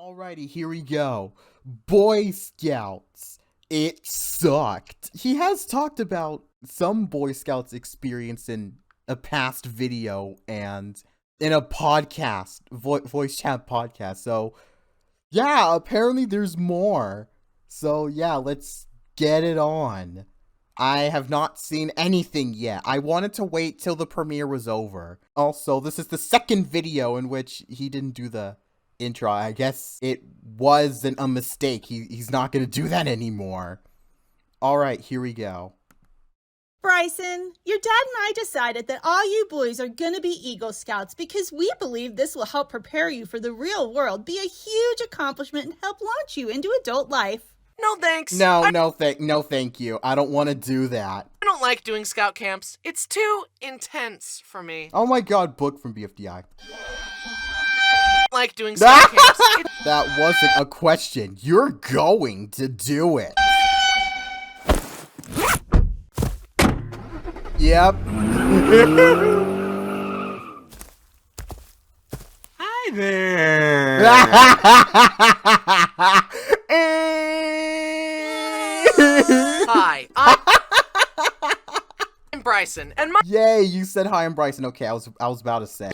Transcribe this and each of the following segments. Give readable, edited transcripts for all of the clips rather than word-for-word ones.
Alrighty, here we go. Boy Scouts. It sucked. He has talked about some Boy Scouts experience in a past video and in a podcast, voice chat podcast. So, yeah, apparently there's more. So, yeah, let's get it on. I have not seen anything yet. I wanted to wait till the premiere was over. Also, this is the second video in which he didn't do the intro. I guess it wasn't a mistake. He's not gonna do that anymore. Alright, here we go. Bryson, your dad and I decided that all you boys are gonna be Eagle Scouts because we believe this will help prepare you for the real world, be a huge accomplishment, and help launch you into adult life. No thanks. No, thank you. I don't want to do that. I don't like doing scout camps. It's too intense for me. Oh my god, book from BFDI. Like doing scout camps. That wasn't a question. You're going to do it. Yep. Hi there. Hi, I'm Bryson, and my Yay, you said hi, I'm Bryson. Okay, I was about to say.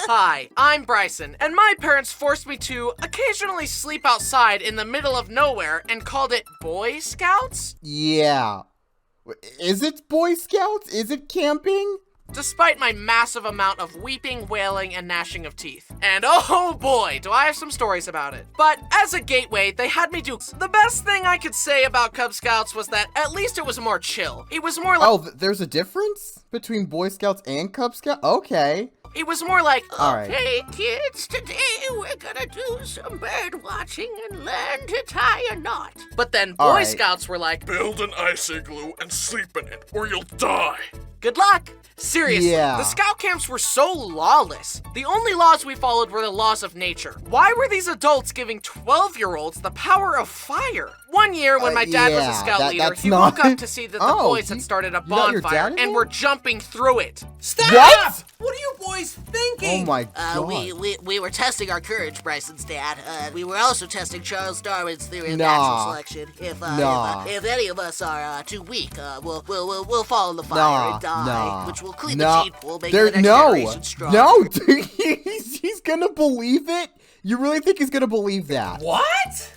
Hi, I'm Bryson, and my parents forced me to occasionally sleep outside in the middle of nowhere and called it Boy Scouts? Yeah. Is it Boy Scouts? Is it camping? Despite my massive amount of weeping, wailing, and gnashing of teeth. And oh boy, do I have some stories about it. But as a gateway, they had me do the best thing I could say about Cub Scouts was that at least it was more chill. It was more like— Oh, there's a difference between Boy Scouts and Cub Scouts? Okay. It was more like, Alright. Okay, kids, today we're gonna do some bird watching and learn to tie a knot. But then Boy Alright. Scouts were like, Build an ice igloo and sleep in it, or you'll die. good luck. Seriously, Yeah. the scout camps were so lawless. The only laws we followed were the laws of nature. Why were these adults giving 12-year-olds the power of fire? One year when my dad was a yeah, scout leader, that's he not- woke up to see that the Oh, boys had started a you got your bonfire dad and in were there? jumping through it. Stop! What? What are you boys thinking? Oh my god. We were testing our courage, Bryson's dad. We were also testing Charles Darwin's theory of Nah. natural selection. Nah. If any of us are too weak, we'll fall in the fire Nah, and die, nah. which will clean Nah. the gene pool, make There- the next no, generation strong. no, dude, he's gonna believe it? You really think he's gonna believe that? What?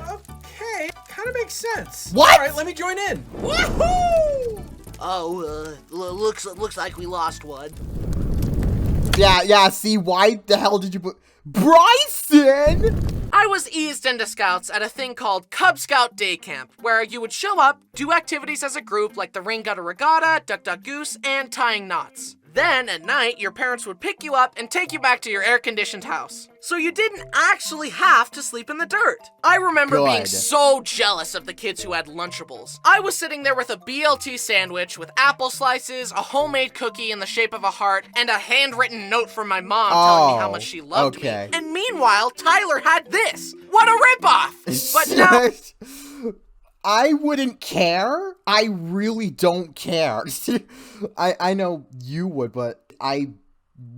Okay, kind of makes sense. What? All right, let me join in. Woohoo! Oh, looks like we lost one. Yeah, see, why the hell did you put— Bryson! I was eased into scouts at a thing called Cub Scout Day Camp, where you would show up, do activities as a group like the Ring Gutter Regatta, Duck Duck Goose, and tying knots. Then, at night, your parents would pick you up and take you back to your air-conditioned house. So you didn't actually have to sleep in the dirt. I remember being Good. so jealous of the kids who had Lunchables. I was sitting there with a BLT sandwich with apple slices, a homemade cookie in the shape of a heart, and a handwritten note from my mom telling me how much she loved okay. me. And meanwhile, Tyler had this. What a ripoff! But now— I wouldn't care. I really don't care. I know you would, but I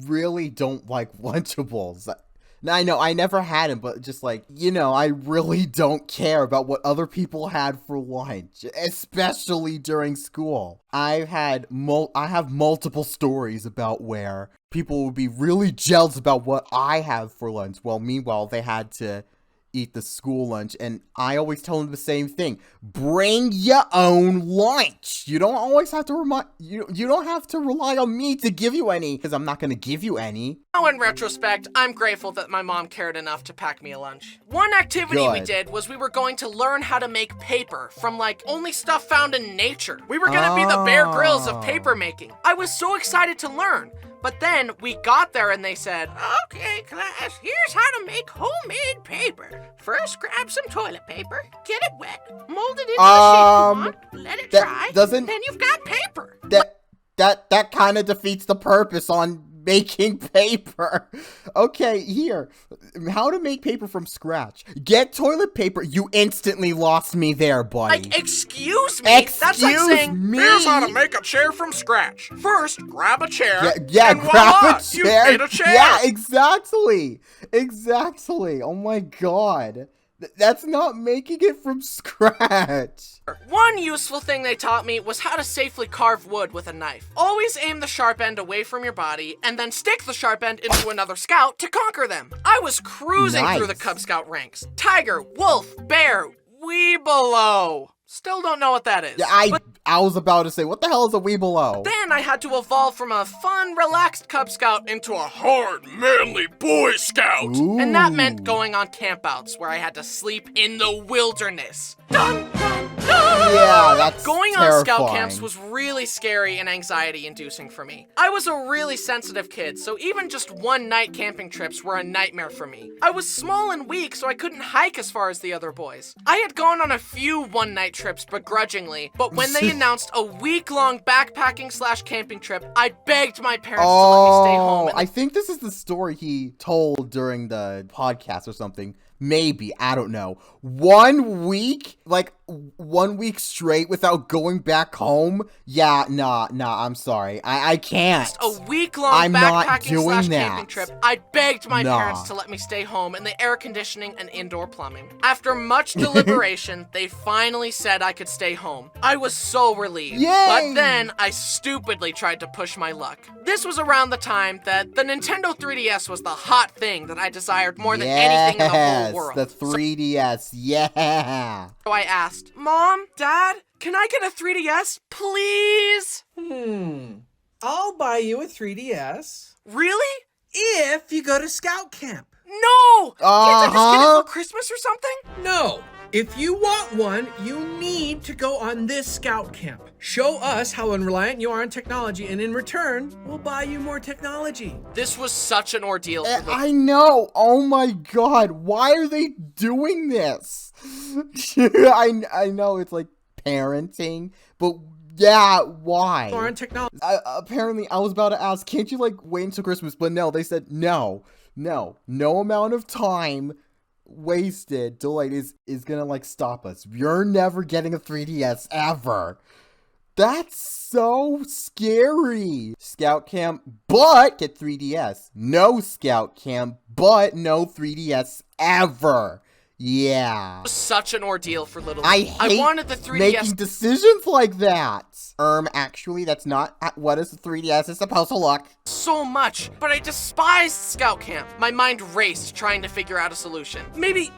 really don't like Lunchables. I know, I never had them, but just like, I really don't care about what other people had for lunch, especially during school. I have multiple stories about where people would be really jealous about what I have for lunch. Well, meanwhile, they had to eat the school lunch, and I always tell them the same thing: bring your own lunch. You don't always have to you don't have to rely on me to give you any, because I'm not going to give you any. Now, in retrospect, I'm grateful that my mom cared enough to pack me a lunch. One activity we Good. did was we were going to learn how to make paper from, like, only stuff found in nature. We were gonna be the Bear Grylls of paper making. I was so excited to learn. But then we got there and they said, okay, class, here's how to make homemade paper. First, grab some toilet paper, get it wet, mold it into a shape you want, let it that dry, doesn't- then you've got paper. That kind of defeats the purpose on making paper. Okay, here. How to make paper from scratch. Get toilet paper. You instantly lost me there, buddy. Like, excuse me? That's like saying, me. Here's how to make a chair from scratch. First, grab a chair. Yeah, and grab voila, a chair. You made a chair. Yeah, exactly. Exactly. Oh my god. That's not making it from scratch. One useful thing they taught me was how to safely carve wood with a knife. Always aim the sharp end away from your body, and then stick the sharp end into another scout to conquer them. I was cruising through the Cub Scout ranks. Tiger, wolf, bear, Weebelo. Still don't know what that is. Yeah, I was about to say, what the hell is a Weebelo? Then I had to evolve from a fun, relaxed Cub Scout into a Hard, manly Boy Scout. Ooh. and that meant going on campouts where I had to sleep in the wilderness. Dun, dun, dun! Yeah, that's Going terrifying. on scout camps was really scary and anxiety-inducing for me. I was a really sensitive kid, so even just one-night camping trips were a nightmare for me. I was small and weak, so I couldn't hike as far as the other boys. I had gone on a few one-night trips begrudgingly, but when they announced a week-long backpacking/camping trip, I begged my parents to let me stay home. I think this is the story he told during the podcast or something. Maybe, I don't know. 1 week? Like, 1 week straight without going back home? Yeah, nah, I'm sorry. I can't. A week-long I'm not backpacking/camping doing that. trip, I begged my Nah. parents to let me stay home in the air conditioning and indoor plumbing. After much deliberation, they finally said I could stay home. I was so relieved. Yay! But then I stupidly tried to push my luck. This was around the time that the Nintendo 3DS was the hot thing that I desired more than anything in the whole world. The 3DS, yeah. So I asked, Mom, Dad, can I get a 3DS, please? I'll buy you a 3DS Really? if you go to scout camp. No! Can't I just get it Uh-huh. for Christmas or something? No. If you want one, you need to go on this scout camp. Show us how unreliant you are on technology, and in return, we'll buy you more technology. This was such an ordeal for the I know. Oh my god. Why are they doing this? I know it's like parenting, but yeah, why? More on technology. Apparently, I was about to ask, can't you like wait until Christmas? But no, they said no amount of time wasted, delayed is gonna like stop us. You're never getting a 3DS ever. That's so scary. Scout camp, but get 3DS. No scout camp, but no 3DS ever. Yeah. such an ordeal for little I me. hate wanted the 3DS making decisions like that. Actually, that's not what is the 3DS is supposed to look. so much, but I despised Scout Camp. My mind raced trying to figure out a solution. Maybe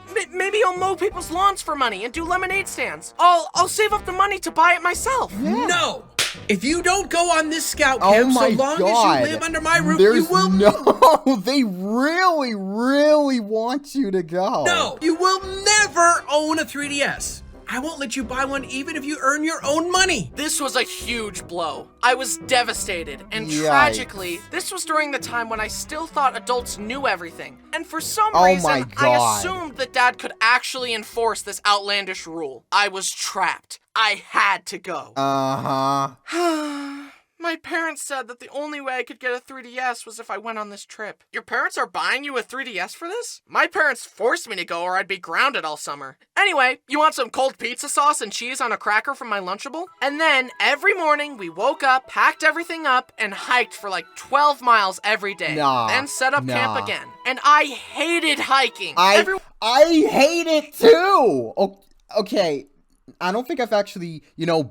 I'll mow people's lawns for money and do lemonade stands. I'll save up the money to buy it myself. Yeah. No! If you don't go on this scout Oh camp, so my long god. as you live under my roof, There's you will no, they really want you to go. No, you will never own a 3DS. I won't let you buy one even if you earn your own money. This was a huge blow. I was devastated, and Yikes. tragically, this was during the time when I still thought adults knew everything. And for some Oh reason, my I God. assumed that Dad could actually enforce this outlandish rule. I was trapped. I had to go. My parents said that the only way I could get a 3DS was if I went on this trip. Your parents are buying you a 3DS for this? My parents forced me to go or I'd be grounded all summer. Anyway, you want some cold pizza sauce and cheese on a cracker from my Lunchable? And then every morning we woke up, packed everything up, and hiked for like 12 miles every day. Nah, then set up camp nah. again. And I hated hiking. I hate it too. Okay. I don't think I've actually,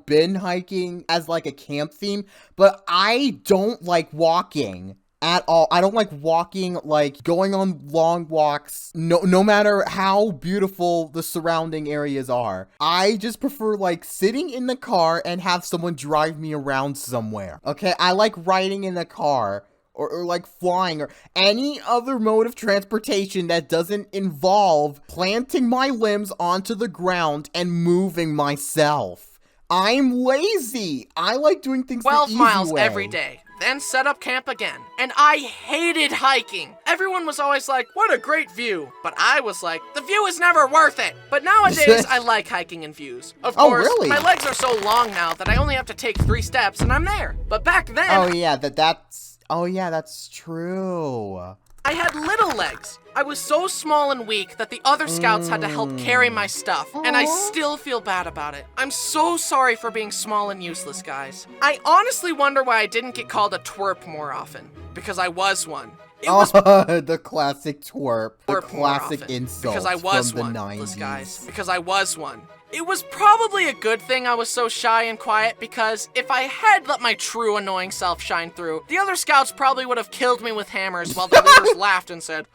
been hiking as like a camp theme, but I don't like walking at all. I don't like walking, like going on long walks, no matter how beautiful the surrounding areas are. I just prefer like sitting in the car and have someone drive me around somewhere. Okay, I like riding in the car. Or like flying, or any other mode of transportation that doesn't involve planting my limbs onto the ground and moving myself. I'm lazy. I like doing things 12 the easy miles way. every day. Then set up camp again. And I hated hiking. Everyone was always like, what a great view. But I was like, the view is never worth it. But nowadays, I like hiking and views. Of Oh, course, really? my legs are so long now that I only have to take 3 steps and I'm there. But back then, Oh yeah, that's Oh, yeah, that's true. I had little legs. I was so small and weak that the other scouts had to help carry my stuff, and I still feel bad about it. I'm so sorry for being small and useless, guys. I honestly wonder why I didn't get called a twerp more often, because I was one. It was the classic twerp. The twerp more classic often, insult because I was from one, the 90s. guys. Because I was one. It was probably a good thing I was so shy and quiet, because if I had let my true annoying self shine through, the other scouts probably would have killed me with hammers while the leaders laughed and said,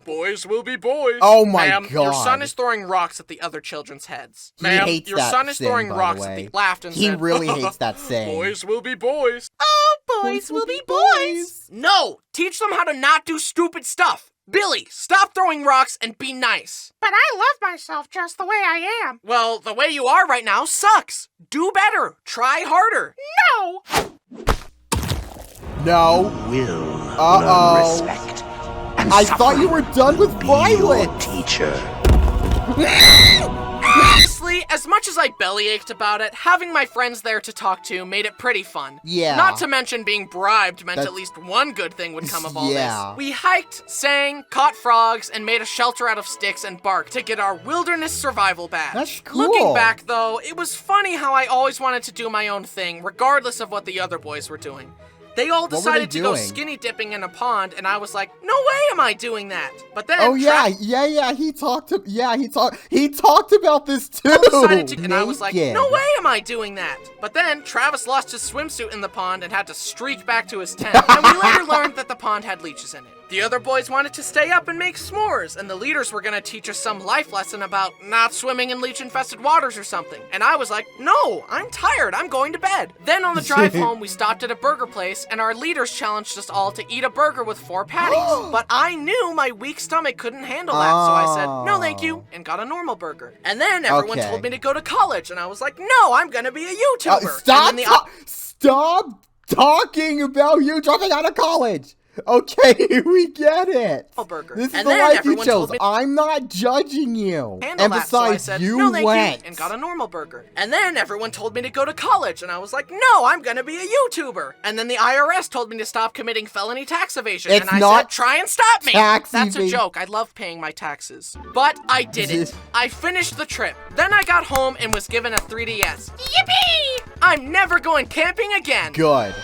Boys will be boys. Oh my Ma'am, god. your son is throwing rocks at the other children's heads. He Ma'am, hates your that son is saying, throwing by the rocks way. at the laughed and He said, really hates that saying. Boys will be boys. Oh, boys will be boys. No, teach them how to not do stupid stuff. Billy, stop throwing rocks and be nice. But I love myself just the way I am. Well, the way you are right now sucks. Do better. Try harder. No! No. Will Uh-oh. learn respect. And I thought you were done with be your Violet. teacher. Honestly, as much as I bellyached about it, having my friends there to talk to made it pretty fun. Yeah. Not to mention being bribed meant That's- at least one good thing would come of all Yeah. this. We hiked, sang, caught frogs, and made a shelter out of sticks and bark to get our wilderness survival badge. That's cool. Looking back, though, it was funny how I always wanted to do my own thing, regardless of what the other boys were doing. They all were they decided to go doing? skinny dipping in a pond, and I was like, no way am I doing that. But then Oh yeah, he talked about this too. decided to, and I was like, Naked. no way am I doing that. But then Travis lost his swimsuit in the pond and had to streak back to his tent, and we later learned that the pond had leeches in it. The other boys wanted to stay up and make s'mores, and the leaders were gonna teach us some life lesson about not swimming in leech-infested waters or something. And I was like, no, I'm tired, I'm going to bed. Then on the drive home, we stopped at a burger place, and our leaders challenged us all to eat a burger with 4 patties. But I knew my weak stomach couldn't handle that, so I said, no thank you, and got a normal burger. And then everyone Okay. told me to go to college, and I was like, no, I'm gonna be a YouTuber. Stop! And then the Stop talking about you dropping out of college. Okay, we get it. burger. This is And the then life you everyone told chose. me I'm not judging you. handle And that, so I besides, said, you no, thank went. you, and got a normal burger. And then everyone told me to go to college, and I was like, no, I'm gonna be a YouTuber. And then the IRS told me to stop committing felony tax evasion, It's and I not said, try and stop me. tax That's a evasion. joke. I love paying my taxes. But I didn't. I finished the trip. Then I got home and was given a 3DS. Yippee! I'm never going camping again. Good.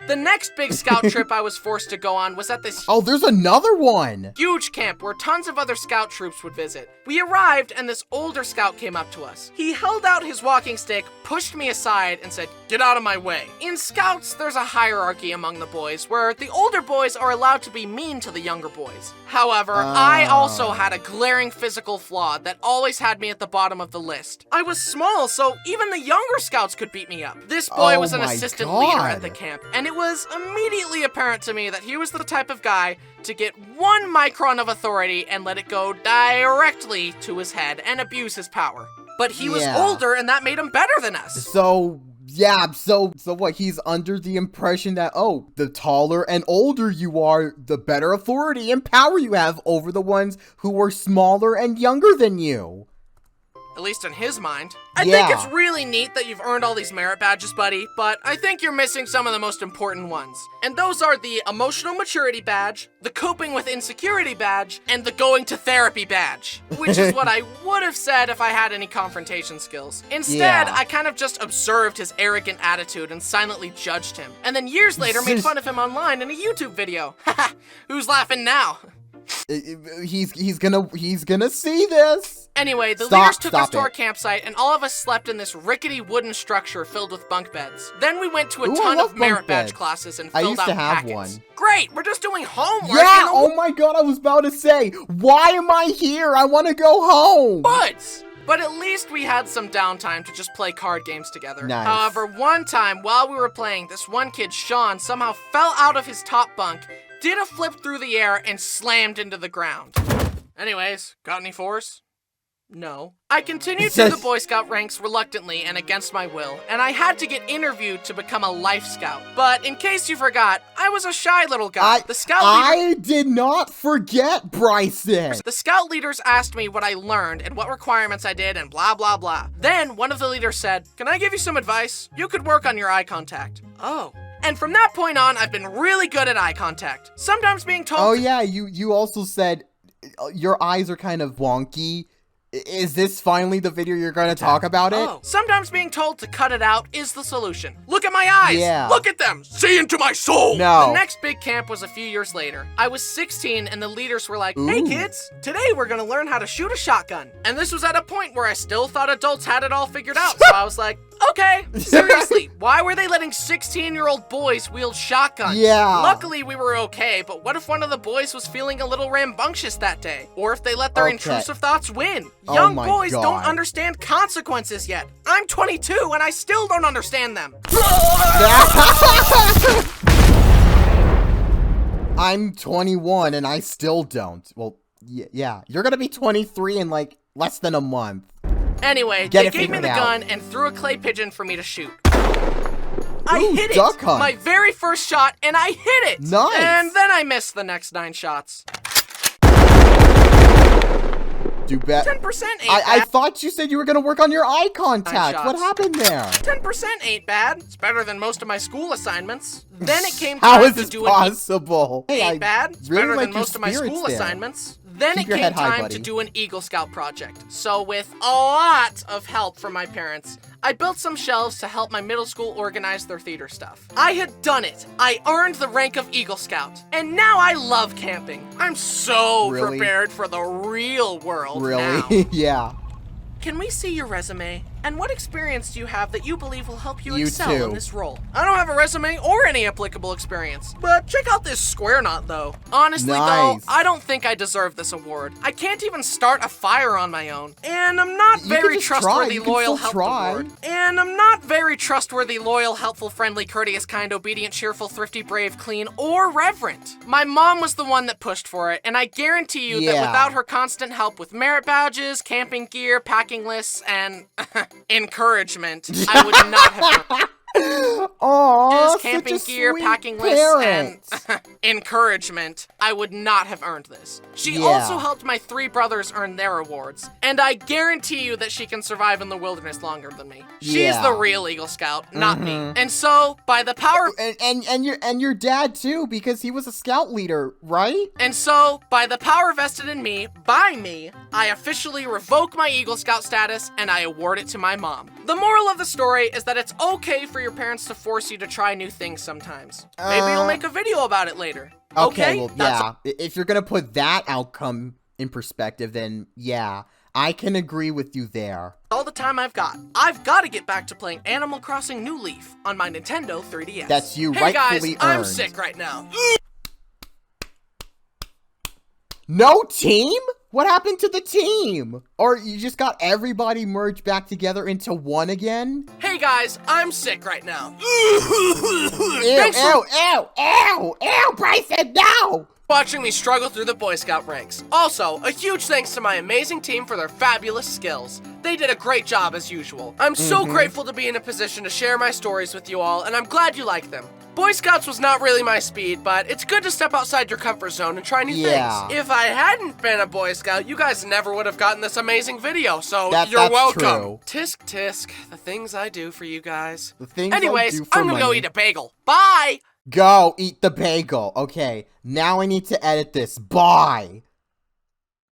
The next big scout trip I was forced to go on was at this Oh, there's another one. huge camp where tons of other scout troops would visit. We arrived and this older scout came up to us. He held out his walking stick, pushed me aside, and said, get out of my way. In scouts, there's a hierarchy among the boys where the older boys are allowed to be mean to the younger boys. However, I also had a glaring physical flaw that always had me at the bottom of the list. I was small, so even the younger scouts could beat me up. This boy Oh was an my assistant leader at God. the camp, and it was immediately apparent to me that he was the type of guy to get 1 micron of authority and let it go directly to his head and abuse his power. But he was Yeah. older, and that made him better than us. So yeah, so what? He's under the impression that the taller and older you are, the better authority and power you have over the ones who are smaller and younger than you. At least in his mind. I Yeah. think it's really neat that you've earned all these merit badges, buddy, but I think you're missing some of the most important ones. And those are the Emotional Maturity Badge, the Coping with Insecurity Badge, and the Going to Therapy Badge. Which is what I would have said if I had any confrontation skills. Instead, Yeah. I kind of just observed his arrogant attitude and silently judged him. And then years later made fun of him online in a YouTube video. Haha, who's laughing now? He's gonna see this. Anyway, the Stop, leaders took us stop to our it. campsite, and all of us slept in this rickety wooden structure filled with bunk beds. Then we went to a Ooh, I ton love of merit bunk badge beds. classes and I filled used out to have packets. one. Great, we're just doing homework. Yeah. in the Oh my god, I was about to say, why am I here? I want to go home. woods. But at least we had some downtime to just play card games together. Nice. However, one time while we were playing, this one kid, Sean, somehow fell out of his top bunk, did a flip through the air, and slammed into the ground. Anyways, got any 4s? No. I continued through the Boy Scout ranks reluctantly and against my will, and I had to get interviewed to become a Life Scout. But in case you forgot, I was a shy little guy. The scout leader- I did not forget, Bryson. The scout leaders asked me what I learned and what requirements I did and blah blah blah. Then one of the leaders said, "Can I give you some advice? You could work on your eye contact." Oh. And from that point on, I've been really good at eye contact. Sometimes being told Oh yeah, you also said your eyes are kind of wonky. Is this finally the video you're going to talk about it? Oh. Sometimes being told to cut it out is the solution. Look at my eyes! Yeah. Look at them! See into my soul! No. The next big camp was a few years later. I was 16 and the leaders were like, hey Ooh. kids, today we're gonna learn how to shoot a shotgun. And this was at a point where I still thought adults had it all figured out, so I was like, okay. Seriously, why were they letting 16-year-old boys wield shotguns? Yeah. Luckily we were okay, but what if one of the boys was feeling a little rambunctious that day? Or if they let their Okay. intrusive thoughts win? Oh Young my boys don't God. understand consequences yet. I'm 22 and I still don't understand them. I'm 21 and I still don't. Well, yeah. You're gonna be 23 in like less than a month. Anyway, Get they it gave me figured the out. gun and threw a clay pigeon for me to shoot. I Ooh, hit duck it! hunt. My very first shot, and I hit it! Nice. And then I missed the next 9 shots. Do bet. 10% ain't I bad. thought you said you were gonna work on your eye contact. What shots. happened there? 10% ain't bad. It's better than most of my school assignments. Then it came How time is to this do possible? an Hey, ain't bad. It's really better like than your most of my spirits school there. assignments. Then Keep it your came head high, time buddy. to do an Eagle Scout project. So with a lot of help from my parents, I built some shelves to help my middle school organize their theater stuff. I had done it. I earned the rank of Eagle Scout. And now I love camping. I'm so Really? prepared for the real world now. Really? Yeah. Can we see your resume? And what experience do you have that you believe will help you You excel too. in this role? I don't have a resume or any applicable experience, but check out this square knot though. Honestly Nice. though, I don't think I deserve this award. I can't even start a fire on my own. And I'm not You can very just try. trustworthy, You can loyal, still helpful try. award. And I'm not very trustworthy, loyal, helpful, friendly, courteous, kind, obedient, cheerful, thrifty, brave, clean, or reverent. My mom was the one that pushed for it, and I guarantee you that Yeah. without her constant help with merit badges, camping gear, packing lists, and encouragement, I would not have Aww, earned camping such a gear, sweet packing lists, parent. and encouragement. I would not have earned this. She Yeah. also helped my 3 brothers earn their awards, and I guarantee you that she can survive in the wilderness longer than me. She's Yeah. the real Eagle Scout, not me. And so, by the power And your dad too, because he was a scout leader, right? And so, by the power vested in me, by me, I officially revoke my Eagle Scout status and I award it to my mom. The moral of the story is that it's okay for your parents to force you to try new things sometimes. Maybe you'll make a video about it later. Okay? Well, That's yeah. If you're gonna put that outcome in perspective, then yeah, I can agree with you there. all the time I've got. I've got to get back to playing Animal Crossing New Leaf on my Nintendo 3DS. That's you Hey guys, rightfully I'm earned. sick right now. No team? What happened to the team? Or you just got everybody merged back together into one again? Hey guys, I'm sick right now. Ew, Thanks for- ew, Bryson, no! Watching me struggle through the Boy Scout ranks. Also, a huge thanks to my amazing team for their fabulous skills. They did a great job as usual. I'm so grateful to be in a position to share my stories with you all, and I'm glad you like them. Boy Scouts was not really my speed, but it's good to step outside your comfort zone and try new Yeah. things. If I hadn't been a Boy Scout, you guys never would have gotten this amazing video, so That's you're welcome. true. Tisk tisk, the things I do for you guys. The things I Anyways, do for I'm gonna go money. eat a bagel. Bye! Go eat the bagel. Okay, now I need to edit this. Bye.